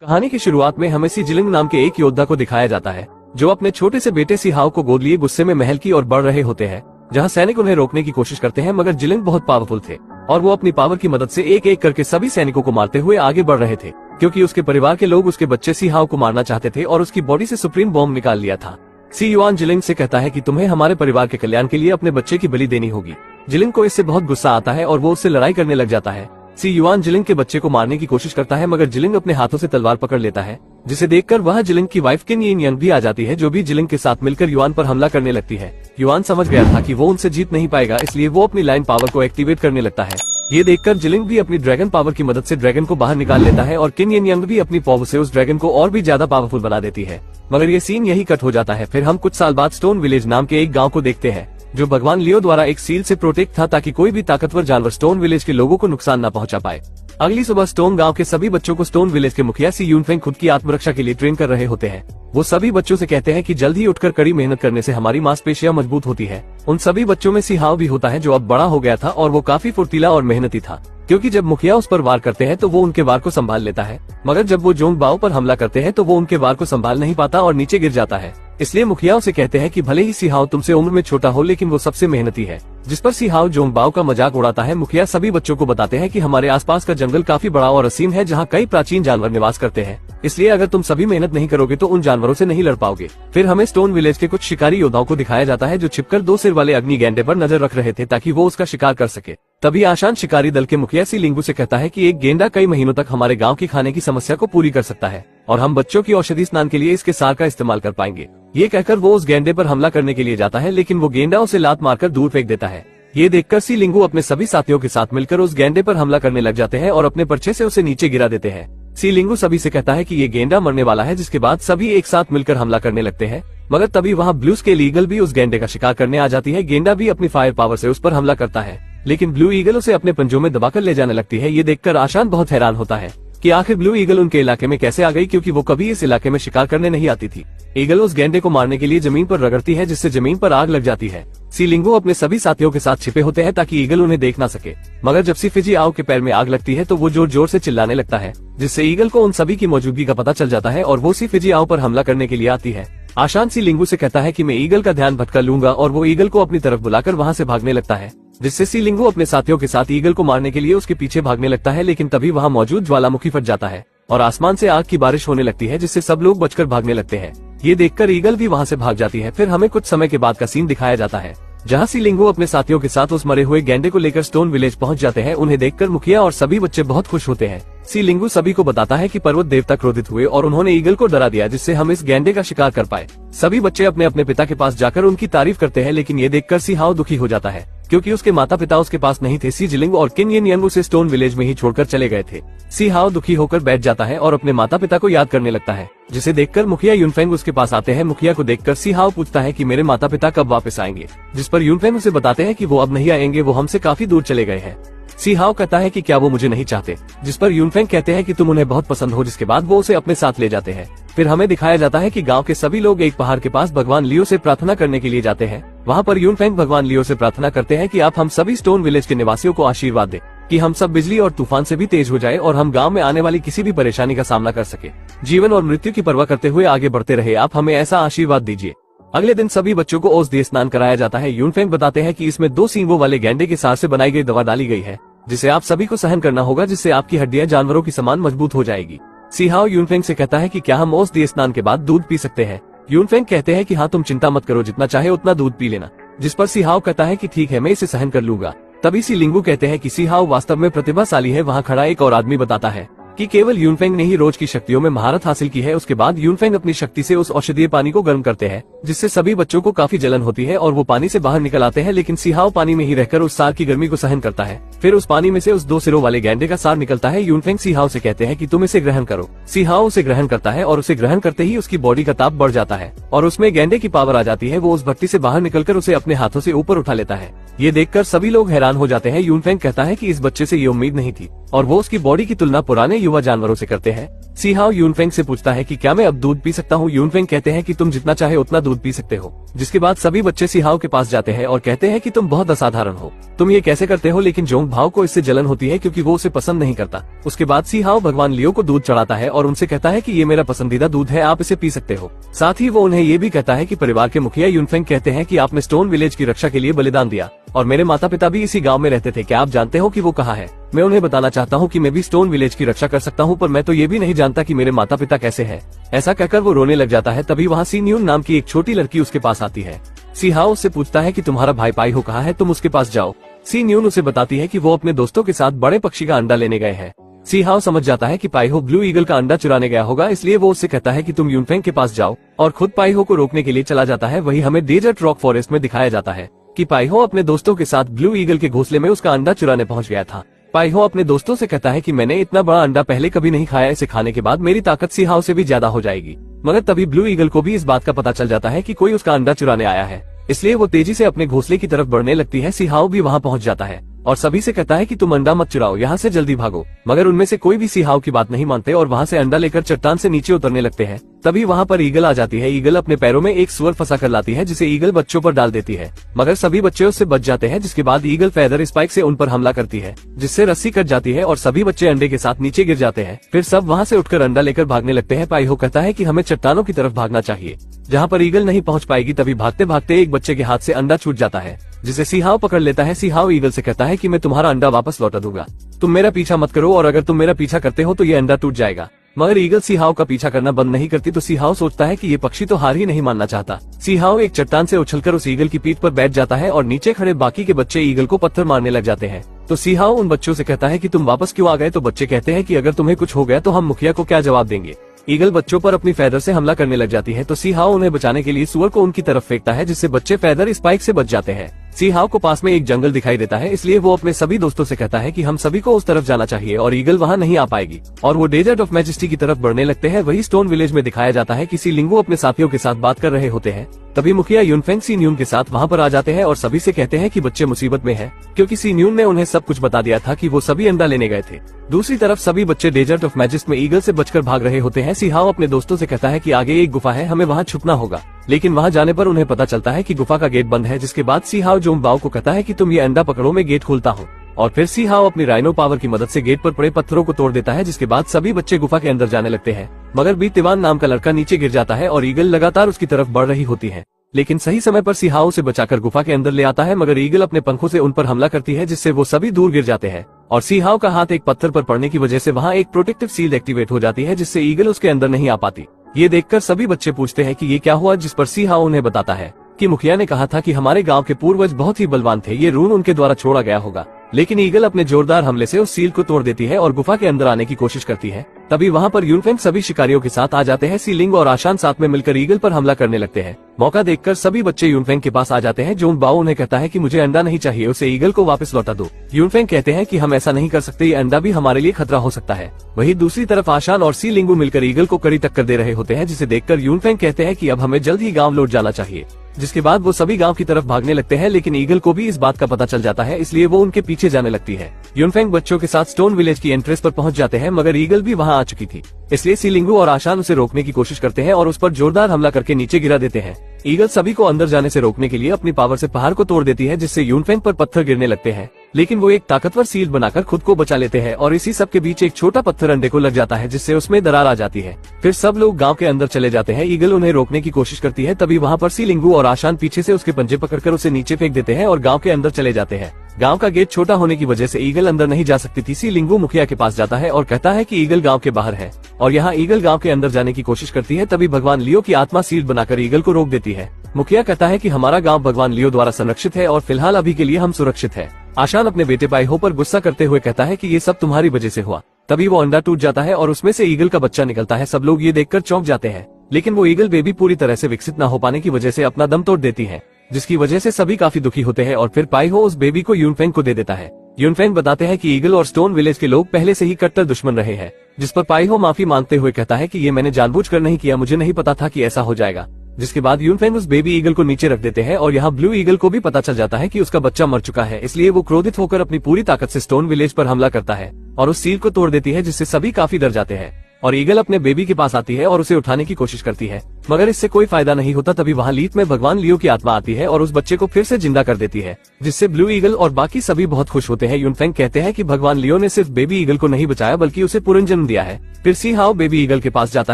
कहानी की शुरुआत में हमें सी जिलिंग नाम के एक योद्धा को दिखाया जाता है जो अपने छोटे से बेटे सी हाओ को गोद लिए गुस्से में महल की ओर बढ़ रहे होते हैं, जहां सैनिक उन्हें रोकने की कोशिश करते हैं मगर जिलिंग बहुत पावरफुल थे और वो अपनी पावर की मदद से एक एक करके सभी सैनिकों को मारते हुए आगे बढ़ रहे थे, क्योंकि उसके परिवार के लोग उसके बच्चे सी हाओ को मारना चाहते थे और उसकी बॉडी से सुप्रीम बॉम्ब निकाल लिया था। सी युआन जिलिंग से कहता है कि तुम्हें हमारे परिवार के कल्याण के लिए अपने बच्चे की बलि देनी होगी। जिलिंग को इससे बहुत गुस्सा आता है और वो उससे लड़ाई करने लग जाता है। सी युआन जिलिंग के बच्चे को मारने की कोशिश करता है मगर जिलिंग अपने हाथों से तलवार पकड़ लेता है, जिसे देखकर वह जिलिंग की वाइफ किन यिन यंग भी आ जाती है, जो भी जिलिंग के साथ मिलकर युआन पर हमला करने लगती है। युआन समझ गया था कि वो उनसे जीत नहीं पाएगा, इसलिए वो अपनी लाइन पावर को एक्टिवेट करने लगता है। ये देखकर जिलिंग भी अपनी ड्रैगन पावर की मदद से ड्रैगन को बाहर निकाल लेता है और किन यिन यंग भी अपनी पावर से उस ड्रैगन को और भी ज्यादा पावरफुल बना देती है। मगर ये सीन यही कट हो जाता है। फिर हम कुछ साल बाद स्टोन विलेज नाम के एक गाँव को देखते हैं जो भगवान लियो द्वारा एक सील से प्रोटेक्ट था ताकि कोई भी ताकतवर जानवर स्टोन विलेज के लोगों को नुकसान न पहुंचा पाए। अगली सुबह स्टोन गांव के सभी बच्चों को स्टोन विलेज के मुखिया सी यूनफेंग खुद की आत्मरक्षा के लिए ट्रेन कर रहे होते हैं। वो सभी बच्चों से कहते हैं कि जल्द ही उठकर कड़ी मेहनत करने से हमारी मांसपेशियां मजबूत होती है। उन सभी बच्चों में सी हाओ भी होता है जो अब बड़ा हो गया था और वो काफी फुर्तीला और मेहनती था, क्योंकि जब मुखिया उस पर वार करते हैं तो वो उनके वार को संभाल लेता है, मगर जब वो जोंग बाओ पर हमला करते हैं तो वो उनके वार को संभाल नहीं पाता और नीचे गिर जाता है। इसलिए मुखिया उसे कहते हैं कि भले ही सी हाओ तुमसे उम्र में छोटा हो लेकिन वो सबसे मेहनती है, जिस पर सी हाओ जोंग बाओ का मजाक उड़ाता है। मुखिया सभी बच्चों को बताते हैं कि हमारे आसपास का जंगल काफी बड़ा और असीम है जहाँ कई प्राचीन जानवर निवास करते हैं, इसलिए अगर तुम सभी मेहनत नहीं करोगे तो उन जानवरों से नहीं लड़ पाओगे। फिर हमें स्टोन विलेज के कुछ शिकारी योद्धाओं को दिखाया जाता है जो छिपकर 2 सिर वाले अग्नि गैंडे पर नजर रख रहे थे ताकि वो उसका शिकार कर सके। तभी आशान शिकारी दल के मुखिया सी लिंगू से कहता है कि एक गेंडा कई महीनों तक हमारे गांव की खाने की समस्या को पूरी कर सकता है और हम बच्चों की औषधि स्नान के लिए इसके सार का इस्तेमाल कर पाएंगे। ये कहकर वो उस गेंडे पर हमला करने के लिए जाता है, लेकिन वो गेंडा उसे लात मारकर दूर फेंक देता है। ये देखकर सी लिंगू अपने सभी साथियों के साथ मिलकर उस गेंडे पर हमला करने लग जाते हैं और अपने पर्चे से उसे नीचे गिरा देते हैं। सी लिंगू सभी से कहता है कि ये गेंडा मरने वाला है, जिसके बाद सभी एक साथ मिलकर हमला करने लगते हैं। मगर तभी वहाँ ब्लू स्केल ईगल भी उस गेंडे का शिकार करने आ जाती है। गेंडा भी अपनी फायर पावर से उस पर हमला करता है, लेकिन ब्लू ईगल उसे अपने पंजों में दबाकर ले जाने लगती है। ये देखकर आशान बहुत हैरान होता है कि आखिर ब्लू ईगल उनके इलाके में कैसे आ गई, क्योंकि वो कभी इस इलाके में शिकार करने नहीं आती थी। ईगल उस गेंडे को मारने के लिए जमीन पर रगड़ती है, जिससे जमीन पर आग लग जाती है। सी लिंगू अपने सभी साथियों के साथ छिपे होते हैं ताकि ईगल उन्हें देख ना सके, मगर जब सी फिजी आओ के पैर में आग लगती है तो वो जोर जोर से चिल्लाने लगता है, जिससे ईगल को उन सभी की मौजूदगी का पता चल जाता है और वो सी फिजी आओ पर हमला करने के लिए आती है। आशान सी लिंगू से कहता है कि मैं ईगल का ध्यान भटका लूंगा और वो ईगल को अपनी तरफ बुलाकर वहाँ से भागने लगता है, जिससे सी लिंगू अपने साथियों के साथ ईगल को मारने के लिए उसके पीछे भागने लगता है। लेकिन तभी वहाँ मौजूद ज्वालामुखी फट जाता है और आसमान से आग की बारिश होने लगती है, जिससे सब लोग बचकर भागने लगते हैं। ये देखकर ईगल भी वहाँ से भाग जाती है। फिर हमें कुछ समय के बाद का सीन दिखाया जाता है जहाँ सी लिंगू अपने साथियों के साथ उस मरे हुए गेंडे को लेकर स्टोन विलेज पहुँच जाते हैं। उन्हें देखकर मुखिया और सभी बच्चे बहुत खुश होते हैं। सी लिंगू सभी को बताता है कि पर्वत देवता क्रोधित हुए और उन्होंने ईगल को डरा दिया, जिससे हम इस गेंडे का शिकार कर पाए। सभी बच्चे अपने अपने पिता के पास जाकर उनकी तारीफ करते हैं, लेकिन ये देखकर सी हाओ दुखी हो जाता है क्योंकि उसके माता पिता उसके पास नहीं थे। सी जिलिंग और किन यिन यंग उसे स्टोन विलेज में ही छोड़कर चले गए थे। सी हाओ दुखी होकर बैठ जाता है और अपने माता पिता को याद करने लगता है, जिसे देखकर मुखिया यूनफेंग उसके पास आते हैं। मुखिया को देखकर सी हाओ पूछता है कि मेरे माता पिता कब वापस आएंगे, जिस पर यूनफेंग उसे बताते हैं कि वो अब नहीं आएंगे, वो हमसे काफी दूर चले गए हैं। सी हाओ कहता है कि क्या वो मुझे नहीं चाहते, जिस पर यूनफेंग कहते हैं कि तुम उन्हें बहुत पसंद हो, जिसके बाद वो उसे अपने साथ ले जाते हैं। फिर हमें दिखाया जाता है कि गांव के सभी लोग एक पहाड़ के पास भगवान लियो से प्रार्थना करने के लिए जाते हैं। वहां पर यूनफेंग भगवान लियो से प्रार्थना करते हैं कि आप हम सभी स्टोन विलेज के निवासियों को आशीर्वाद दें कि हम सब बिजली और तूफान से भी तेज हो जाए और हम गांव में आने वाली किसी भी परेशानी का सामना कर सके। जीवन और मृत्यु की परवाह करते हुए आगे बढ़ते रहे, आप हमें ऐसा आशीर्वाद दीजिए। अगले दिन सभी बच्चों को औषधि स्नान कराया जाता है। यूनफेंग बताते हैं कि इसमें 2 सींगों वाले गेंडे के सार से बनाई गई दवा डाली गई है, जिसे आप सभी को सहन करना होगा, जिससे आपकी हड्डियां जानवरों की समान मजबूत हो जाएगी। सी हाओ यूनफेंग से कहता है कि क्या हम औषधि स्नान के बाद दूध पी सकते हैं। यूनफेंग कहते हैं कि हाँ, तुम चिंता मत करो, जितना चाहे उतना दूध पी लेना, जिस पर सी हाओ कहता है कि ठीक है, मैं इसे सहन कर लूंगा। तभी सी लिंगू कहते हैं कि सी हाओ वास्तव में प्रतिभाशाली है। वहाँ खड़ा एक और आदमी बताता है कि केवल यूनफेंग ने ही रोज की शक्तियों में महारत हासिल की है। उसके बाद यूनफेंग अपनी शक्ति से उस औषधीय पानी को गर्म करते हैं, जिससे सभी बच्चों को काफी जलन होती है और वो पानी से बाहर निकल आते हैं, लेकिन सी हाओ पानी में ही रहकर उस सार की गर्मी को सहन करता है। फिर उस पानी में से उस 2 सिरों वाले गेंडे का सार निकलता है। यूनफेंग सी हाओ से कहते हैं कि तुम इसे ग्रहण करो। सी हाओ उसे ग्रहण करता है और उसे ग्रहण करते ही उसकी बॉडी का ताप बढ़ जाता है और उसमें गेंडे की पावर आ जाती है। वो उस भट्टी से बाहर निकलकर उसे अपने हाथों से ऊपर उठा लेता है। ये देखकर सभी लोग हैरान हो जाते हैं। यूनफेंग कहता है कि इस बच्चे से ये उम्मीद नहीं थी और वो उसकी बॉडी की तुलना पुराने युवा जानवरों से करते हैं। सी हाओ यूनफेंग से पूछता है कि क्या मैं अब दूध पी सकता हूँ। यूनफेंग कहते हैं कि तुम जितना चाहे उतना दूध पी सकते हो। जिसके बाद सभी बच्चे सी हाओ के पास जाते हैं और कहते हैं कि तुम बहुत असाधारण हो, तुम ये कैसे करते हो। लेकिन जोंग भाओ को इससे जलन होती है क्योंकि वो उसे पसंद नहीं करता। उसके बाद सी हाओ भगवान लियो को दूध चढ़ाता है और उनसे कहता है कि ये मेरा पसंदीदा दूध है, आप इसे पी सकते हो। साथ ही वो उन्हें ये भी कहता है कि परिवार के मुखिया यूनफेंग कहते हैं कि आपने स्टोन विलेज की रक्षा के लिए बलिदान दिया और मेरे माता पिता भी इसी गांव में रहते थे। क्या आप जानते हो कि वो कहाँ है? मैं उन्हें बताना चाहता हूँ कि मैं भी स्टोन विलेज की रक्षा कर सकता हूँ, पर मैं तो ये भी नहीं जानता कि मेरे माता पिता कैसे हैं। ऐसा कहकर वो रोने लग जाता है। तभी वहाँ सी न्यून नाम की एक छोटी लड़की उसके पास आती है। सी हाओ उससे पूछता है कि तुम्हारा भाई पाई हो कहाँ है, तुम उसके पास जाओ। सी न्यून उसे बताती है कि वो अपने दोस्तों के साथ बड़े पक्षी का अंडा लेने गए हैं। सी हाओ समझ जाता है कि पाई हो ब्लू ईगल का अंडा चुराने गया होगा, इसलिए वो उससे कहता है कि तुम यूनफेंग के पास जाओ और खुद पाई हो को रोकने के लिए चला जाता है। वही हमें डेजर्ट रॉक फॉरेस्ट में दिखाया जाता है कि पाई हो अपने दोस्तों के साथ ब्लू ईगल के घोंसले में उसका अंडा चुराने पहुंच गया था। पाई हो अपने दोस्तों से कहता है कि मैंने इतना बड़ा अंडा पहले कभी नहीं खाया, इसे खाने के बाद मेरी ताकत सी हाओ से भी ज्यादा हो जाएगी। मगर तभी ब्लू ईगल को भी इस बात का पता चल जाता है कि कोई उसका अंडा चुराने आया है, इसलिए वो तेजी से अपने घोंसले की तरफ बढ़ने लगती है। सी हाओ भी वहाँ पहुँच जाता है और सभी से कहता है कि तुम अंडा मत चुराओ, यहाँ से जल्दी भागो। मगर उनमें से कोई भी सी हाओ की बात नहीं मानते और वहाँ से अंडा लेकर चट्टान से नीचे उतरने लगते हैं। तभी वहाँ पर ईगल आ जाती है। ईगल अपने पैरों में एक सुअर फंसा कर लाती है जिसे ईगल बच्चों पर डाल देती है, मगर सभी बच्चे उससे बच जाते हैं। जिसके बाद ईगल फेदर स्पाइक से उन पर हमला करती है जिससे रस्सी कट जाती है और सभी बच्चे अंडे के साथ नीचे गिर जाते हैं। फिर सब वहाँ से उठकर अंडा लेकर भागने लगते हैं। पाई हो कहता है कि हमें चट्टानों की तरफ भागना चाहिए जहाँ पर ईगल नहीं पहुँच पाएगी। तभी भागते भागते एक बच्चे के हाथ से अंडा छूट जाता है जिसे सी हाओ पकड़ लेता है। सी हाओ ईगल से कहता है कि मैं तुम्हारा अंडा वापस लौटा दूंगा, तुम मेरा पीछा मत करो और अगर तुम मेरा पीछा करते हो तो ये अंडा टूट जाएगा। मगर ईगल सी हाओ का पीछा करना बंद नहीं करती तो सी हाओ सोचता है कि ये पक्षी तो हार ही नहीं मानना चाहता। सी हाओ एक चट्टान से उछलकर उस ईगल की पीठ पर बैठ जाता है और नीचे खड़े बाकी के बच्चे ईगल को पत्थर मारने लग जाते हैं। तो सी हाओ उन बच्चों से कहता है कि तुम वापस क्यों आ गए। तो बच्चे कहते हैं कि अगर तुम्हें कुछ हो गया तो हम मुखिया को क्या जवाब देंगे। ईगल बच्चों पर अपनी फेदर से हमला करने लग जाती है तो सी हाओ उन्हें बचाने के लिए सुअर को उनकी तरफ फेंकता है जिससे बच्चे फेदर स्पाइक से बच जाते हैं। सी हाओ को पास में एक जंगल दिखाई देता है, इसलिए वो अपने सभी दोस्तों से कहता है कि हम सभी को उस तरफ जाना चाहिए और ईगल वहाँ नहीं आ पाएगी और वो डेजर्ट ऑफ मैजेस्टी की तरफ बढ़ने लगते हैं। वही स्टोन विलेज में दिखाया जाता है कि सी लिंगू अपने साथियों के साथ बात कर रहे होते हैं। तभी मुखिया यूनफेंग सी न्यून के साथ वहाँ पर आ जाते हैं और सभी से कहते हैं कि बच्चे मुसीबत में हैं क्योंकि सी न्यून ने उन्हें सब कुछ बता दिया था कि वो सभी अंडा लेने गए थे। दूसरी तरफ सभी बच्चे डेजर्ट ऑफ मैजेस्ट में ईगल से बचकर भाग रहे होते हैं। सी हाओ अपने दोस्तों से कहता है कि आगे एक गुफा है, हमें वहाँ छुपना होगा। लेकिन वहाँ जाने पर उन्हें पता चलता है कि गुफा का गेट बंद है। जिसके बाद सी हाओ जोंग बाओ को कहता है कि तुम ये अंडा पकड़ो, मैं गेट खोलता हूँ। और फिर सी हाओ अपनी राइनो पावर की मदद से गेट पर पड़े पत्थरों को तोड़ देता है। जिसके बाद सभी बच्चे गुफा के अंदर जाने लगते हैं, मगर बीतेवान नाम का लड़का नीचे गिर जाता है और ईगल लगातार उसकी तरफ बढ़ रही होती है। लेकिन सही समय पर सी हाओ उसे बचाकर गुफा के अंदर ले आता है, मगर ईगल अपने पंखों से उन पर हमला करती है जिससे वो सभी दूर गिर जाते हैं और सी हाओ का हाथ एक पत्थर पर पड़ने की वजह से वहाँ एक प्रोटेक्टिव सील्ड एक्टिवेट हो जाती है जिससे ईगल उसके अंदर नहीं आ पाती। ये देखकर सभी बच्चे पूछते हैं कि ये क्या हुआ, जिस पर सी हाओ उन्हें बताता है कि मुखिया ने कहा था कि हमारे गांव के पूर्वज बहुत ही बलवान थे, ये रून उनके द्वारा छोड़ा गया होगा। लेकिन ईगल अपने जोरदार हमले से उस सील को तोड़ देती है और गुफा के अंदर आने की कोशिश करती है। तभी वहाँ पर यूनफेंग सभी शिकारियों के साथ आ जाते हैं। सी लिंग और आशान साथ में मिलकर ईगल पर हमला करने लगते हैं। मौका देखकर सभी बच्चे यूनफेंग के पास आ जाते हैं। जोंग बाओ उन्हें कहता है कि मुझे अंडा नहीं चाहिए, उसे ईगल को वापस लौटा दो। यूनफेंग कहते हैं कि हम ऐसा नहीं कर सकते, ये अंडा भी हमारे लिए खतरा हो सकता है। वहीं दूसरी तरफ आशान और सी लिंगू मिलकर ईगल को कड़ी टक्कर दे रहे होते हैं, जिसे देखकर यूनफेंग कहते हैं कि अब हमें जल्द ही गाँव लौट जाना चाहिए। जिसके बाद वो सभी गांव की तरफ भागने लगते हैं, लेकिन ईगल को भी इस बात का पता चल जाता है, इसलिए वो उनके पीछे जाने लगती है। यूनफेंग बच्चों के साथ स्टोन विलेज की एंट्रेंस पर पहुंच जाते हैं, मगर ईगल भी वहां आ चुकी थी, इसलिए सीलिंगू और आशान उसे रोकने की कोशिश करते हैं और उस पर जोरदार हमला करके नीचे गिरा देते हैं। ईगल सभी को अंदर जाने से रोकने के लिए अपनी पावर से पहाड़ को तोड़ देती है, जिससे यूनफेंग पर पत्थर गिरने लगते हैं, लेकिन वो एक ताकतवर सील बनाकर खुद को बचा लेते हैं और इसी सब के बीच एक छोटा पत्थर अंडे को लग जाता है, जिससे उसमें दरार आ जाती है। फिर सब लोग गांव के अंदर चले जाते हैं। ईगल उन्हें रोकने की कोशिश करती है, तभी वहां पर सीलिंगू और आशान पीछे से उसके पंजे पकड़कर उसे नीचे फेंक देते हैं और गांव के अंदर चले जाते हैं। गांव का गेट छोटा होने की वजह से ईगल अंदर नहीं जा सकती थी। सीलिंगू मुखिया के पास जाता है और कहता है कि ईगल गांव के बाहर है और यहाँ ईगल गांव के अंदर जाने की कोशिश करती है। तभी भगवान लियो की आत्मा सील बनाकर ईगल को रोक देती है। मुखिया कहता है कि हमारा गांव भगवान लियो द्वारा संरक्षित है और फिलहाल अभी के लिए हम सुरक्षित है। आशान अपने बेटे पाई हो पर गुस्सा करते हुए कहता है कि ये सब तुम्हारी वजह से हुआ। तभी वो अंडा टूट जाता है और उसमें से ईगल का बच्चा निकलता है। सब लोग ये देखकर चौंक जाते हैं, लेकिन वो ईगल बेबी पूरी तरह से विकसित न हो पाने की वजह से अपना दम तोड़ देती है, जिसकी वजह से सभी काफी दुखी होते हैं और फिर पाई हो उस बेबी को यूनफेंग को दे देता है। यूनफेंग बताते हैं कि ईगल और स्टोन विलेज के लोग पहले से ही कट्टर दुश्मन रहे हैं, जिस पर पाई हो माफी मांगते हुए कहता है कि ये मैंने जानबूझकर नहीं किया, मुझे नहीं पता था कि ऐसा हो जाएगा। जिसके बाद यूनफेंग उस बेबी ईगल को नीचे रख देते हैं और यहाँ ब्लू ईगल को भी पता चल जाता है कि उसका बच्चा मर चुका है, इसलिए वो क्रोधित होकर अपनी पूरी ताकत से स्टोन विलेज पर हमला करता है और उस सील को तोड़ देती है, जिससे सभी काफी डर जाते हैं। और ईगल अपने बेबी के पास आती है और उसे उठाने की कोशिश करती है, मगर इससे कोई फायदा नहीं होता। तभी वहाँ लीफ में भगवान लियो की आत्मा आती है और उस बच्चे को फिर से जिंदा कर देती है, जिससे ब्लू ईगल और बाकी सभी बहुत खुश होते हैं। यूनफेंग कहते हैं कि भगवान लियो ने सिर्फ बेबी ईगल को नहीं बचाया बल्कि उसे पुनर्जन्म दिया है। फिर सी हाओ बेबी ईगल के पास जाता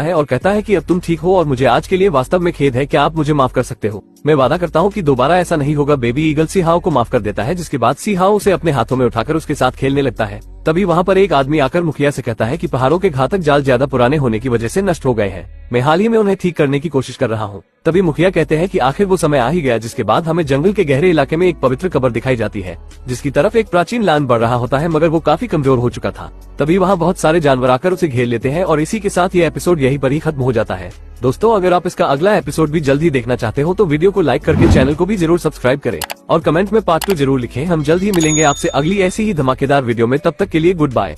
है और कहता है कि अब तुम ठीक हो और मुझे आज के लिए वास्तव में खेद है, क्या आप मुझे माफ कर सकते हो? मैं वादा करता हूँ कि दोबारा ऐसा नहीं होगा। बेबी ईगल सी हाओ को माफ कर देता है, जिसके बाद सी हाओ उसे अपने हाथों में उठाकर उसके साथ खेलने लगता है। तभी वहाँ पर एक आदमी आकर मुखिया से कहता है कि पहाड़ों के घातक जाल ज्यादा पुराने होने की वजह से नष्ट हो गए हैं, मैं हाल ही में उन्हें ठीक करने की कोशिश कर रहा हूँ। तभी मुखिया कहते हैं कि आखिर वो समय आ ही गया, जिसके बाद हमें जंगल के गहरे इलाके में एक पवित्र कब्र दिखाई जाती है, जिसकी तरफ एक प्राचीन लान बढ़ रहा होता है, मगर वो काफी कमजोर हो चुका था। तभी वहाँ बहुत सारे जानवर आकर उसे घेर लेते हैं और इसी के साथ ये एपिसोड यहीं पर ही खत्म हो जाता है। दोस्तों, अगर आप इसका अगला एपिसोड भी जल्द ही देखना चाहते हो तो वीडियो को लाइक करके चैनल को भी जरूर सब्सक्राइब करें और कमेंट में पार्ट 2 जरूर लिखें। हम जल्द ही मिलेंगे आपसे अगली ऐसी ही धमाकेदार वीडियो में, तब तक के लिए गुड बाय।